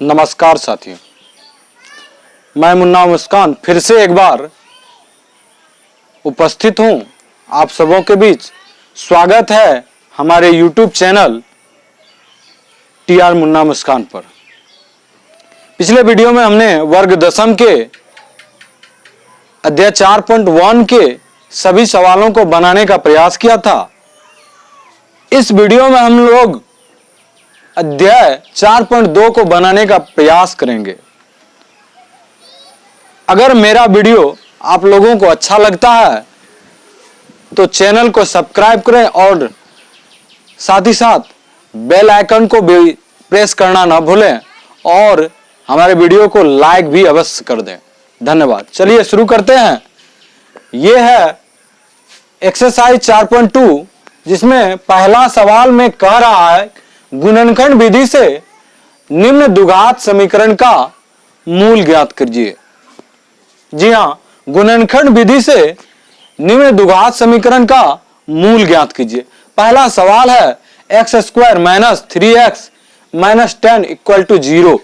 नमस्कार साथियों, मैं मुन्ना मुस्कान फिर से एक बार उपस्थित हूं आप सबों के बीच। स्वागत है हमारे YouTube चैनल TR मुन्ना मुस्कान पर। पिछले वीडियो में हमने वर्ग दशम के अध्याय 4.1 के सभी सवालों को बनाने का प्रयास किया था। इस वीडियो में हम लोग अध्याय 4.2 को बनाने का प्रयास करेंगे। अगर मेरा वीडियो आप लोगों को अच्छा लगता है तो चैनल को सब्सक्राइब करें और साथ ही साथ बेल आइकन को भी प्रेस करना ना भूलें और हमारे वीडियो को लाइक भी अवश्य कर दें। धन्यवाद। चलिए शुरू करते हैं। यह है एक्सरसाइज 4.2 जिसमें पहला सवाल में कह रहा है गुणनखंड विधि से निम्न द्विघात समीकरण का मूल ज्ञात कीजिए। जी हां, गुणनखंड विधि से निम्न द्विघात समीकरण का मूल ज्ञात कीजिए। पहला सवाल है x square minus 3x minus 10 equal to 0।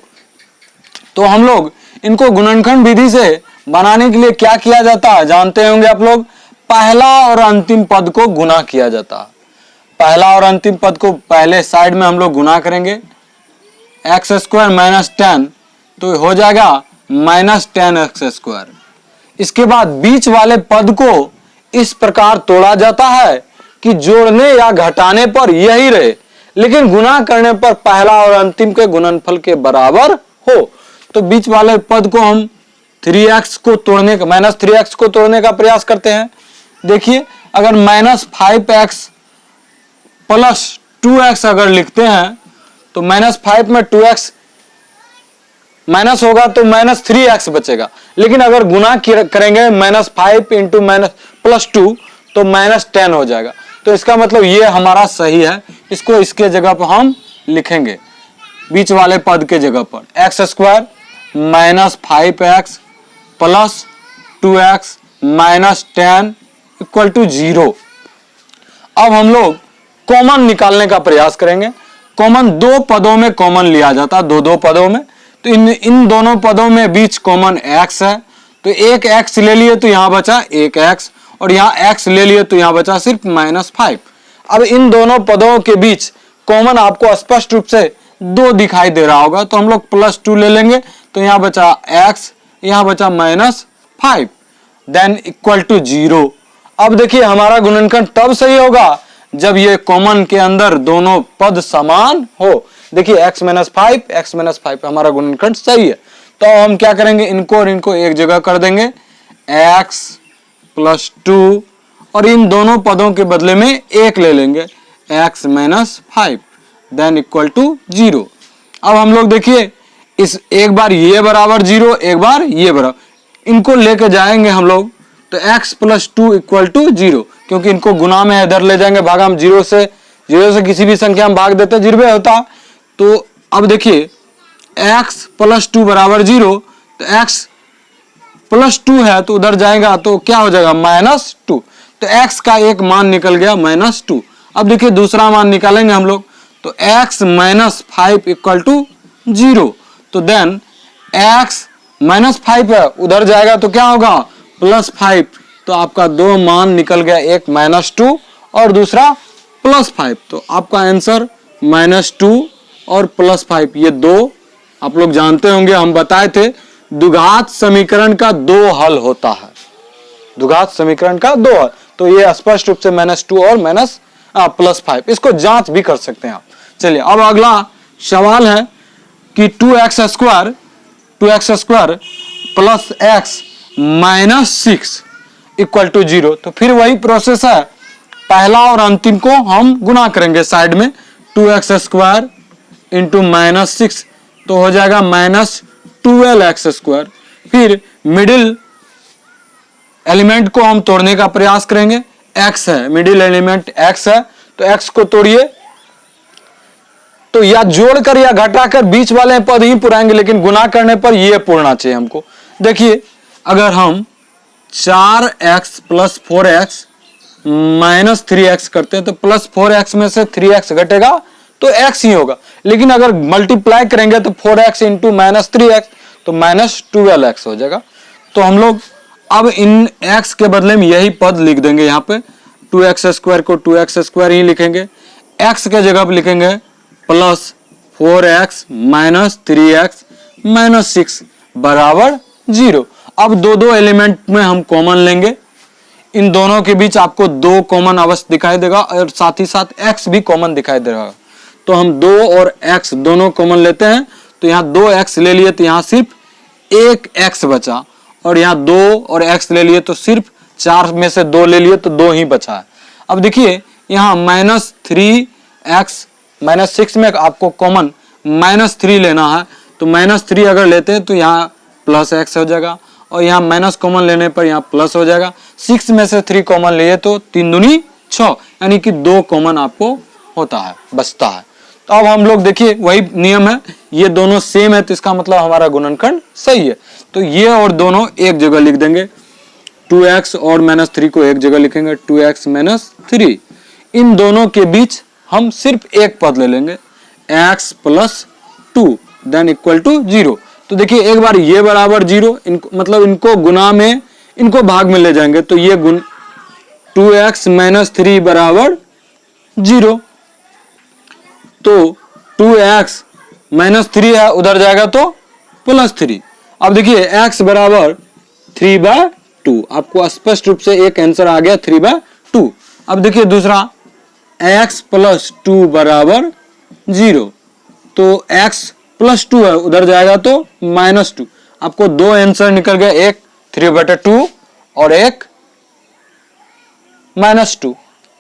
तो हम लोग इनको गुणनखंड विधि से बनाने के लिए क्या किया जाता है जानते होंगे आप लोग। पहला और अंतिम पद को गुना किया जाता है। पहला और अंतिम पद को पहले साइड में हम लोग गुना करेंगे। एक्स स्क्वायर माइनस 10 तो हो जाएगा माइनस 10x स्क्वायर। इसके बाद बीच वाले पद को इस प्रकार तोड़ा जाता है कि जोड़ने या घटाने पर यही रहे, लेकिन गुना करने पर पहला और अंतिम के गुणनफल के बराबर हो। तो बीच वाले पद को हम 3x को तोड़ने का माइनस 3x को तोड़ने का प्रयास करते हैं। देखिए, अगर माइनस 5x प्लस 2x अगर लिखते हैं तो माइनस 5 में 2x माइनस होगा तो माइनस 3x बचेगा, लेकिन अगर गुना करेंगे माइनस 5 इंटू माइनस प्लस 2 तो माइनस 10 हो जाएगा। तो इसका मतलब ये हमारा सही है। इसको इसके जगह पर हम लिखेंगे बीच वाले पद के जगह पर x square minus 5x plus 2x minus 10 equal to 0। अब हम लोग कॉमन निकालने का प्रयास करेंगे। कॉमन दो पदों में कॉमन लिया जाता है, दो पदों में। तो इन दोनों पदों में बीच कॉमन x है, तो एक x ले लिए तो यहां बचा एक x, और यहां x ले लिए तो यहां बचा सिर्फ माइनस 5। अब इन दोनों पदों के बीच कॉमन आपको स्पष्ट रूप से 2 दिखाई दे रहा होगा, तो हम लोग प्लस 2 ले लेंगे तो यहां बचा x, यहां बचा माइनस 5, देन इक्वल टू 0। अब देखिए हमारा गुणनखंड तब सही होगा जब ये कॉमन के अंदर दोनों पद समान हो। देखिए x माइनस 5 हमारा गुणनखंड सही है। तो हम क्या करेंगे, इनको और इनको एक जगह कर देंगे x प्लस 2, और इन दोनों पदों के बदले में 1 ले लेंगे x minus 5, then equal to 0। अब हम लोग देखिए इस एक बार ये बराबर 0, एक बार ये बराबर, इनको लेके जाएंगे हम लोग तो x प्लस 2 इक्वल टू 0, क्योंकि इनको गुना में इधर ले जाएंगे भागा हम 0 से किसी भी संख्या में भाग देते 0 होता। तो अब देखिए x प्लस 2 बराबर 0, तो x प्लस 2 है तो उधर जाएगा तो क्या हो जाएगा माइनस 2। तो x का एक मान निकल गया माइनस 2। अब देखिए दूसरा मान निकालेंगे हम लोग तो x माइनस 5 इक्वल टू 0। तो देन x माइनस 5 है, उधर जाएगा तो क्या होगा प्लस 5। तो आपका दो मान निकल गया, एक माइनस 2 और दूसरा प्लस 5। तो आपका आंसर माइनस 2 और प्लस 5, ये दो आप लोग जानते होंगे, हम बताए थे द्विघात समीकरण का 2 हल होता है। द्विघात समीकरण का 2 हल, तो ये स्पष्ट रूप से माइनस 2 और माइनस प्लस 5, इसको जांच भी कर सकते हैं आप। चलिए अब अगला सवाल है कि 2x square plus x minus 6 equal to 0। तो फिर वही प्रोसेस है, पहला और अंतिम को हम गुना करेंगे साइड में 2x स्क्वायर इंटू माइनस 6 तो हो जाएगा माइनस 12x स्क्वायर। फिर मिडिल एलिमेंट को हम तोड़ने का प्रयास करेंगे, x है, मिडिल एलिमेंट x है तो x को तोड़िए, तो या जोड़कर या घटाकर बीच वाले पद ही पुराएंगे, लेकिन गुना करने पर ये पूरना चाहिए हमको। देखिए अगर हम 4x plus 4x minus 3x करते हैं तो प्लस 4x में से 3x घटेगा तो x ही होगा। लेकिन अगर मल्टीप्लाई करेंगे तो 4x इंटू माइनस 3x तो माइनस 12x हो जाएगा। तो हम लोग अब इन x के बदले में यही पद लिख देंगे। यहाँ पे 2x स्क्वायर को 2x स्क्वायर ही लिखेंगे, x के जगह पे लिखेंगे plus 4x minus 3x minus 6 बराबर 0। अब दो दो एलिमेंट में हम कॉमन लेंगे, इन दोनों के बीच आपको 2 कॉमन अवश्य दिखाई देगा और साथ ही साथ x भी कॉमन दिखाई देगा। तो हम 2 और x दोनों कॉमन लेते हैं, तो यहाँ 2x ले लिए तो यहाँ सिर्फ एक x बचा, और यहाँ 2 और x ले लिए तो सिर्फ 4 में से 2 ले लिए तो 2 ही बचा है। अब देखिए यहाँ माइनस 3x माइनस 6 में आपको कॉमन माइनस 3 लेना है, तो माइनस 3 अगर लेते हैं तो यहाँ प्लस x हो जाएगा, और यहाँ माइनस कॉमन लेने पर यहाँ प्लस हो जाएगा। 6 में से 3 कॉमन लिए तो 3 दूनी 6, यानी कि 2 कॉमन आपको होता है, बचता है। तो अब हम लोग देखिए वही नियम है, ये दोनों सेम है तो इसका मतलब हमारा गुणनखंड सही है। तो ये और दोनों एक जगह लिख देंगे, 2x और माइनस 3 को एक जगह लिखेंगे, 2x माइनस 3। इन दोनों के बीच हम सिर्फ एक पद ले लेंगे, x plus 2 then equal to 0। तो देखिए एक बार ये बराबर 0, मतलब इनको गुना में, इनको भाग में ले जाएंगे तो ये गुण 2x माइनस 3 बराबर 0। तो 2x माइनस 3 है, उधर जाएगा तो प्लस 3। अब देखिए x बराबर 3/2, आपको स्पष्ट रूप से एक आंसर आ गया 3/2। अब देखिए दूसरा x प्लस 2 बराबर 0, तो x प्लस 2 है, उधर जाएगा तो माइनस 2। आपको 2 आंसर निकल गए, एक 3/2 और एक -2।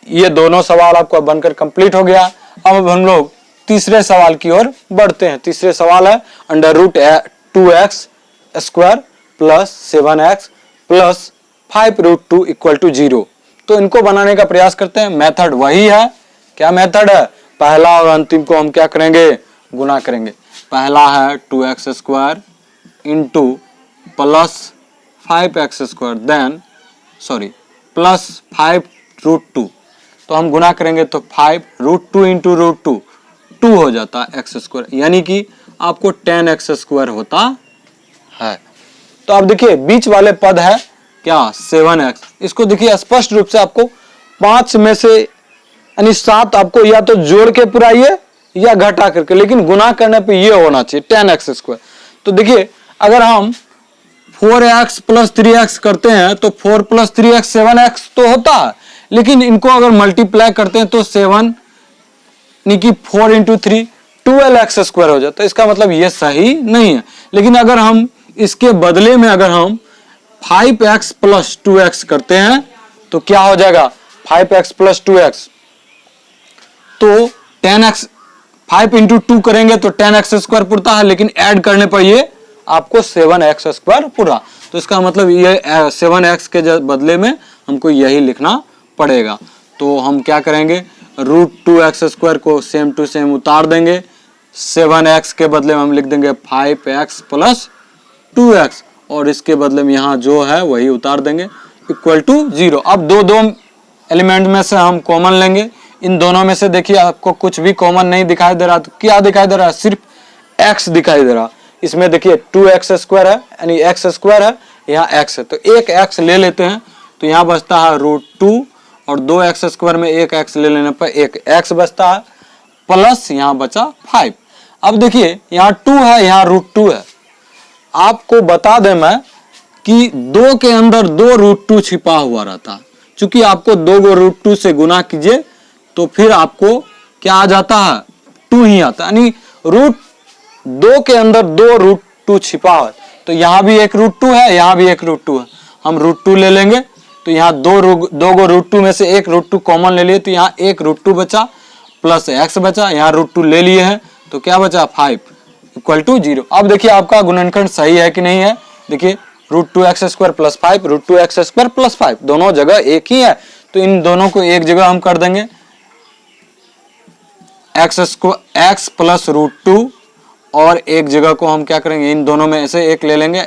ये दोनों सवाल आपको बनकर कंप्लीट हो गया। अब हम लोग तीसरे सवाल की ओर बढ़ते हैं। तीसरे सवाल है under root 2x square plus 7x plus 5√2 equal to 0। तो इनको बनाने का प्रयास करते हैं। मेथड वही है, क्या मेथड है? पहला और अंतिम को हम क्या करेंगे? गुना करेंगे। पहला है 2x square into plus 5x square then plus 5√2। तो हम गुना करेंगे तो 5√2 इंटू √2 2 हो जाता है x स्क्वायर, यानी कि आपको 10x स्क्वायर होता है। तो अब देखिए बीच वाले पद है क्या? 7x। इसको देखिए स्पष्ट रूप से आपको 5 में से यानी 7 आपको या तो जोड़ के पुराइए या घटा करके, लेकिन गुना करने पे ये होना चाहिए 10x स्क्वायर। तो देखिए अगर हम 4x प्लस 3x करते हैं तो 4 प्लस 3x 7x तो होता है, लेकिन इनको अगर मल्टीप्लाई करते हैं तो 7 यानी कि 4 इंटू 3 12x स्क्वायर हो जाता है। इसका मतलब ये सही नहीं है। लेकिन अगर हम इसके बदले में अगर हम 5x प्लस 2x करते हैं तो क्या हो जाएगा? 5x प्लस 2x तो 10x, 5 इंटू 2 करेंगे तो 10x स्क्वायर पुरता है, लेकिन ऐड करने पर ये आपको 7x स्क्वायर पूरा। तो इसका मतलब ये 7x के बदले में हमको यही लिखना पड़ेगा। तो हम क्या करेंगे? √2x स्क्वायर को सेम टू सेम उतार देंगे, 7x के बदले में हम लिख देंगे 5x प्लस 2x, और इसके बदले में यहाँ जो है वही उतार देंगे इक्वल टू 0। अब दो एलिमेंट में से हम कॉमन लेंगे। इन दोनों में से देखिए आपको कुछ भी कॉमन नहीं दिखाई दे रहा, तो क्या दिखाई दे रहा है? सिर्फ x दिखाई दे रहा। इसमें देखिए 2x स्क्वायर है यानी x स्क्वायर है, यहाँ x है, तो एक x ले लेते हैं तो यहाँ बचता है √2, और 2x स्क्वायर में एक x ले लेने पर एक x बचता है, प्लस यहाँ बचा 5। अब देखिए यहाँ 2 है, यहाँ √2 है। आपको बता दें मैं कि 2 के अंदर 2 √2 छिपा हुआ रहता। चूंकि आपको 2 को √2 से गुना कीजिए तो फिर आपको क्या आ जाता है? 2 ही आता है, यानी √2 के अंदर 2 √2 छिपा है। तो यहाँ भी एक √2 है, यहाँ भी एक √2 है। हम √2 ले लेंगे तो यहाँ दो को √2 में से एक √2 कॉमन ले लिए तो यहाँ एक √2 बचा, प्लस x बचा, यहाँ √2 ले लिए हैं तो क्या बचा? 5 इक्वल टू 0। अब देखिए आपका गुणनखंड सही है कि नहीं है। देखिए √2x square plus 5, √2x square plus 5 दोनों जगह एक ही है, तो इन दोनों को एक जगह हम कर देंगे x प्लस √2, और एक जगह को हम क्या करेंगे? इन दोनों में से एक ले लेंगे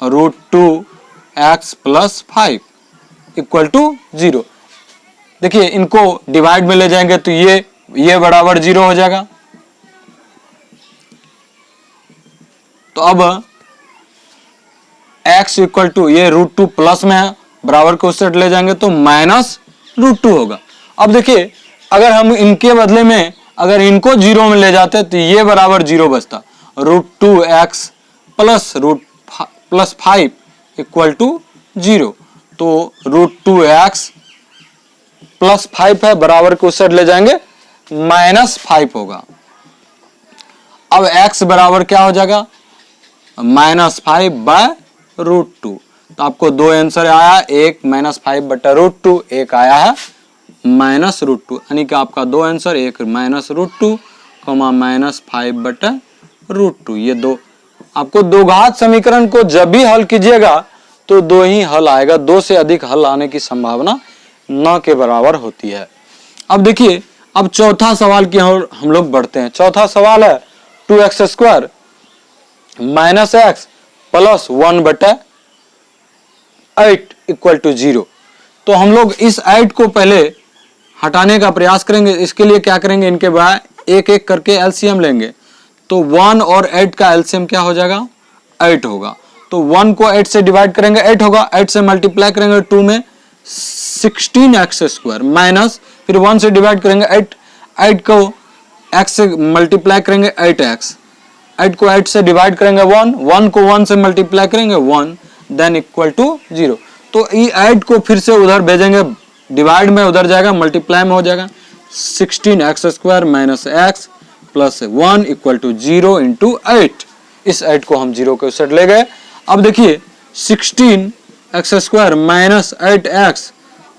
√2x प्लस 5 इक्वल टू 0। देखिए इनको डिवाइड में ले जाएंगे तो ये ये बराबर 0 हो जाएगा। तो अब x इक्वल टू, ये √2 प्लस में है, बराबर को उससे ले जाएंगे तो माइनस √2 होगा। अब देखिए अगर हम इनके बदले में अगर इनको 0 में ले जाते तो ये बराबर 0 बचता, √2x प्लस 5 इक्वल टू 0। तो √2x प्लस 5 है, बराबर को उससे ले जाएंगे -5 होगा। अब x बराबर क्या हो जाएगा, -5 बाय √2। तो आपको दो आंसर आया, एक -5 बटा √2, एक आया है -√2, यानी कि आपका दो आंसर, एक -√2 -5 बटा √2। ये दो आपको दो घात समीकरण को जब भी हल कीजिएगा तो दो ही हल आएगा, दो से अधिक हल आने की संभावना न के बराबर होती है। अब देखिए अब चौथा सवाल की ओर हम लोग बढ़ते हैं। चौथा सवाल है 2x² -x प्लस 1 बटा 8 इक्वल टू 0। तो हम लोग इस 8 को पहले हटाने का प्रयास करेंगे। इसके लिए क्या करेंगे, इनके बाद एक एक करके एलसीएम लेंगे। तो 1 और 8 का एलसीएम क्या हो जाएगा, 8 होगा। तो 1 को 8 से डिवाइड करेंगे 8 होगा, 8 से मल्टीप्लाई करेंगे 2 में 16x² माइनस, फिर 1 से डिवाइड करेंगे 8 को x से मल्टीप्लाई करेंगे 8x, 8 को 8 से डिवाइड करेंगे 1 को 1 से मल्टीप्लाई करेंगे 1, देन इक्वल टू 0। तो ये 8 को फिर से उधर भेजेंगे, डिवाइड में उधर जाएगा, मल्टीप्लाई में हो जाएगा 16x² minus x plus 1 equal to 0 into 8। इस 8 को हम 0 के सेट ले गए। अब देखिए 16x² minus 8x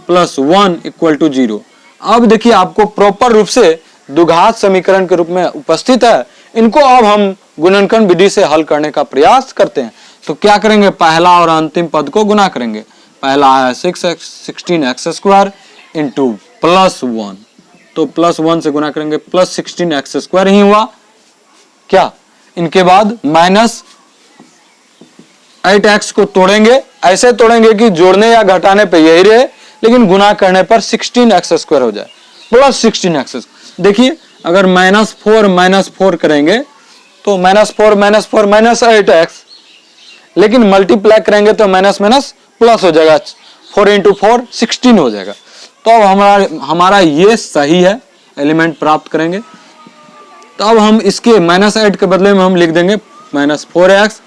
plus 1 equal to 0। अब देखिए आपको प्रॉपर रूप से द्विघात समीकरण के रूप में उपस्थित है। इनको अब हम गुणनखंड विधि से हल करने का प्रयास करते हैं। तो क्या करेंगे, पहला और अंतिम पद को गुना करेंगे। पहला है 16x² इंटू प्लस 1, तो प्लस 1 से गुना करेंगे, प्लस 16x² ही हुआ क्या। इनके बाद माइनस 8x को तोड़ेंगे, ऐसे तोड़ेंगे कि जोड़ने या घटाने पे यही रहे, लेकिन गुना करने पर 16x² हो जाए, प्लस 16x। देखिए अगर -4 करेंगे तो -4 माइनस 8x, लेकिन मल्टीप्लाई करेंगे तो माइनस माइनस प्लस हो जाएगा, 4 इंटू 4 16 हो जाएगा। तो अब हमारा ये सही है, एलिमेंट प्राप्त करेंगे। तो अब हम इसके -8 के बदले में हम लिख देंगे -4x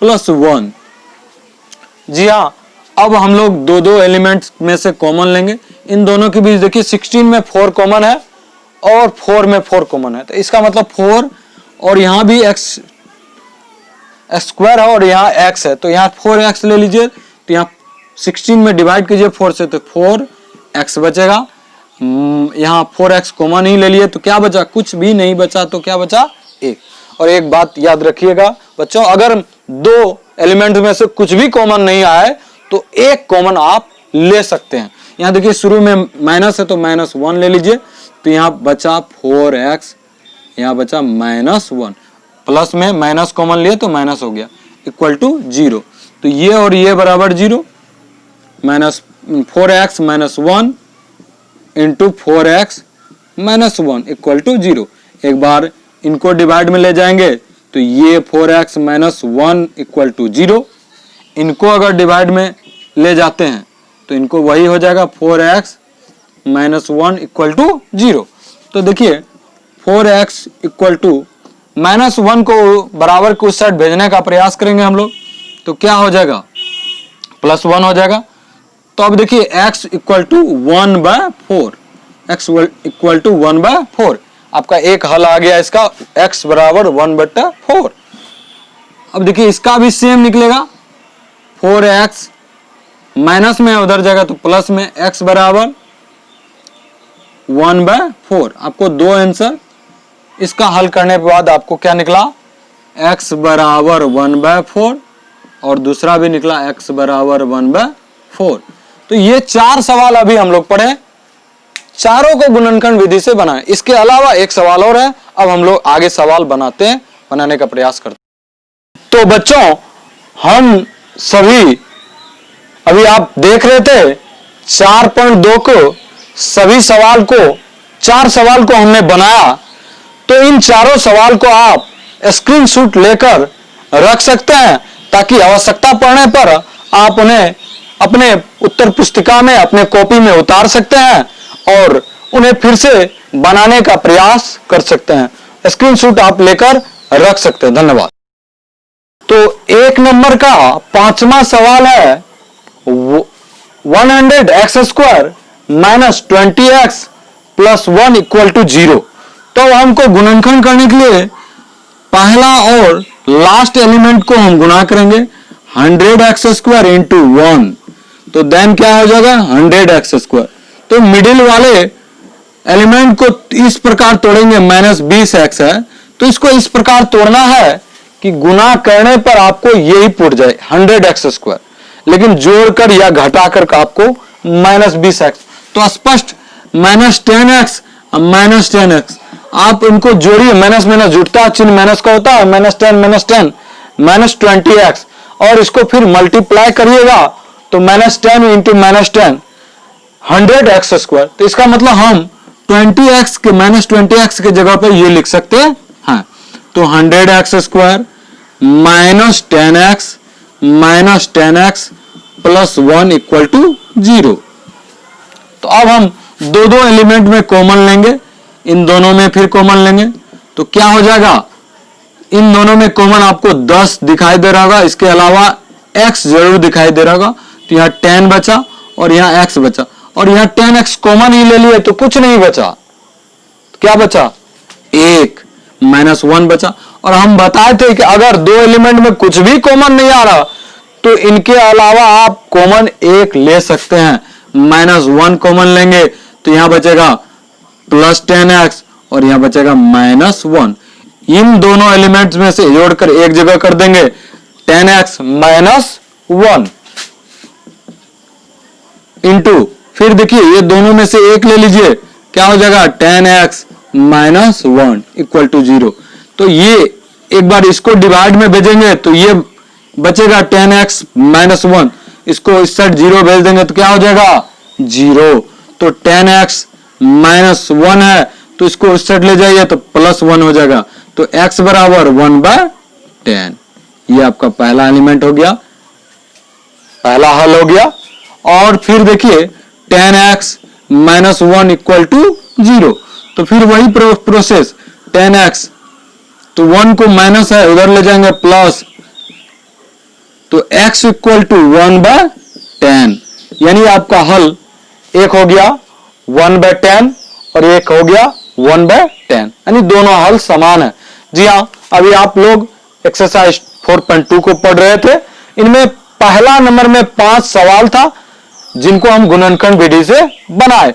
प्लस 1। जी हाँ, अब हम लोग दो एलिमेंट्स में से कॉमन लेंगे। इन दोनों के बीच देखिए 16 में 4 कॉमन है और 4 में 4 कॉमन है, तो इसका मतलब 4, और यहाँ भी x² है और यहाँ x है, तो यहाँ 4x ले लीजिए। तो यहाँ 16 में डिवाइड कीजिए 4 से, तो 4x बचेगा। यहाँ 4x कॉमन ही ले लिए, तो क्या बचा, कुछ भी नहीं बचा, तो क्या बचा, 1। और एक बात याद रखिएगा बच्चों, अगर दो एलिमेंट में से कुछ भी कॉमन नहीं आए तो एक कॉमन आप ले सकते हैं। यहाँ देखिए शुरू में माइनस है तो -1 ले लीजिए, तो यहाँ बचा 4x, यहाँ बचा -1, प्लस में माइनस कॉमन लिए तो माइनस हो गया, इक्वल टू 0। तो ये और ये बराबर 0, -4x minus 1 into 4x minus 1 equal to 0। एक बार इनको डिवाइड में ले जाएंगे तो ये 4x माइनस 1 इक्वल टू 0। इनको अगर डिवाइड में ले जाते हैं तो इनको वही हो जाएगा 4x माइनस 1 इक्वल टू 0। तो देखिए 4x इक्वल टू -1 को बराबर के उस साइड भेजने का प्रयास करेंगे हम लोग, तो क्या हो जाएगा, +1 हो जाएगा। तो अब देखिए x equal to 1/4, x equal to 1/4, आपका एक हल आ गया इसका, x बराबर 1/4। अब देखिए इसका भी सेम निकलेगा, 4x माइनस में उधर जाएगा तो प्लस में, x बराबर 1/4। आपको दो आंसर, इसका हल करने के बाद आपको क्या निकला, x बराबर 1/4 और दूसरा भी निकला x बराबर 1/4। तो ये 4 सवाल अभी हम लोग पढ़े, चारों को गुणनखंड विधि से बनाए। इसके अलावा एक सवाल और है, अब हम लोग आगे सवाल बनाने का प्रयास करते हैं। तो बच्चों हम सभी अभी आप देख रहे थे 4.2 को सभी सवाल को 4 सवाल को हमने बनाया, तो इन चारों सवाल को आप स्क्रीनशॉट लेकर रख सकते हैं, ताकि आवश्यकता पड़ने पर आप उन्हें अपने उत्तर पुस्तिका में, अपने कॉपी में उतार सकते हैं और उन्हें फिर से बनाने का प्रयास कर सकते हैं। स्क्रीनशॉट आप लेकर रख सकते हैं। धन्यवाद। तो 1 नंबर का 5वां सवाल है 100x² minus 20x plus 1 equal to 0। तो हमको गुणनखंड करने के लिए पहला और लास्ट एलिमेंट को हम गुणा करेंगे 100x² इंटू 1, तो देन क्या हो जाएगा 100x²। तो मिडिल वाले एलिमेंट को इस प्रकार तोड़ेंगे, माइनस 20x है, तो इसको इस प्रकार तोड़ना है कि गुणा करने पर आपको यही पुट जाए 100x², लेकिन जोड़कर या घटाकर आपको माइनस 20x। तो स्पष्ट माइनस 10x माइनस 10x, आप इनको जोड़िए, माइनस माइनस जुड़ता है, चिन्ह माइनस का होता है, माइनस 10 माइनस 20x, और इसको फिर मल्टीप्लाई करिएगा तो माइनस 10 इंटू माइनस 10 100x²। तो इसका मतलब हम 20x के माइनस 20x के जगह पर ये लिख सकते हैं। तो 100x² minus 10x plus 1 equal to 0। तो अब हम दो एलिमेंट में कॉमन लेंगे, इन दोनों में फिर कॉमन लेंगे, तो क्या हो जाएगा, इन दोनों में कॉमन आपको 10 दिखाई दे रहा होगा, इसके अलावा x जरूर दिखाई दे रहा होगा। तो यहाँ 10 बचा और यहाँ x बचा, और यहाँ 10x कॉमन ही ले लिए तो कुछ नहीं बचा। क्या बचा, 1 माइनस 1 बचा। और हम बताए थे कि अगर दो एलिमेंट में कुछ भी कॉमन नहीं आ रहा तो इनके अलावा आप कॉमन 1 ले सकते हैं। माइनस 1 कॉमन लेंगे तो यहां बचेगा प्लस 10x और यहां बचेगा माइनस 1। इन दोनों एलिमेंट्स में से जोड़कर एक जगह कर देंगे 10x माइनस 1 इंटू, फिर देखिए ये दोनों में से एक ले लीजिए, क्या हो जाएगा 10x माइनस 1 इक्वल टू 0। तो ये एक बार इसको डिवाइड में भेजेंगे तो ये बचेगा 10x माइनस 1, इसको इस साइड 0 भेज देंगे तो क्या हो जाएगा 0। तो 10x माइनस 1 है तो इसको इस साइड ले जाइए तो प्लस 1 हो जाएगा। तो x बराबर 1/10। ये आपका पहला एलिमेंट हो गया, पहला हल हो गया। और फिर देखिए 10x माइनस 1 इक्वल टू 0, तो फिर वही प्रोसेस 10x, तो 1 को माइनस है उधर ले जाएंगे प्लस, तो x इक्वल टू 1/10, यानी आपका हल एक हो गया 1/10 और एक हो गया 1/10, यानी दोनों हल समान है। जी हाँ, अभी आप लोग एक्सरसाइज 4.2 को पढ़ रहे थे, इनमें पहला नंबर में 5 सवाल था जिनको हम गुणनखंड विधि से बनाए।